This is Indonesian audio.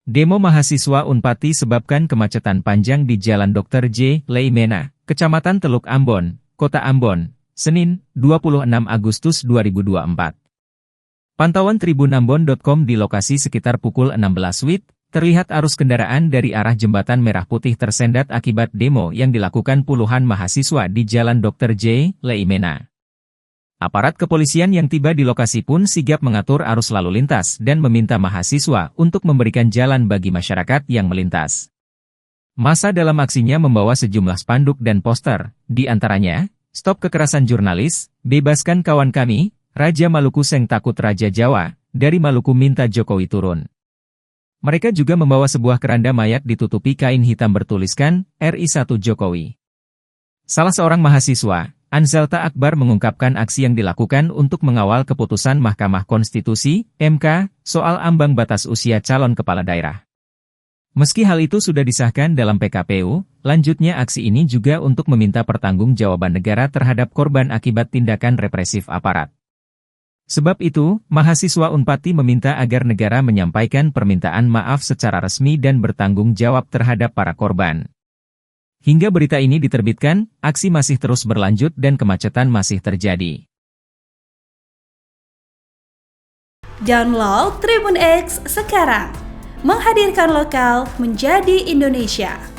Demo mahasiswa Unpati sebabkan kemacetan panjang di Jalan Dr. J. Leimena, Kecamatan Teluk Ambon, Kota Ambon, Senin, 26 Agustus 2024. Pantauan tribunambon.com di lokasi sekitar pukul 16 WIB, terlihat arus kendaraan dari arah Jembatan Merah Putih tersendat akibat demo yang dilakukan puluhan mahasiswa di Jalan Dr. J. Leimena. Aparat kepolisian yang tiba di lokasi pun sigap mengatur arus lalu lintas dan meminta mahasiswa untuk memberikan jalan bagi masyarakat yang melintas. Massa dalam aksinya membawa sejumlah spanduk dan poster, di antaranya, "Stop kekerasan jurnalis, bebaskan kawan kami, Raja Maluku Seng takut Raja Jawa, dari Maluku minta Jokowi turun." Mereka juga membawa sebuah keranda mayat ditutupi kain hitam bertuliskan, RI1 Jokowi. Salah seorang mahasiswa, Anzalta Akbar mengungkapkan aksi yang dilakukan untuk mengawal keputusan Mahkamah Konstitusi, MK, soal ambang batas usia calon kepala daerah. Meski hal itu sudah disahkan dalam PKPU, lanjutnya aksi ini juga untuk meminta pertanggungjawaban negara terhadap korban akibat tindakan represif aparat. Sebab itu, mahasiswa Unpati meminta agar negara menyampaikan permintaan maaf secara resmi dan bertanggung jawab terhadap para korban. Hingga berita ini diterbitkan, aksi masih terus berlanjut dan kemacetan masih terjadi. Download Tribun X sekarang, menghadirkan lokal menjadi Indonesia.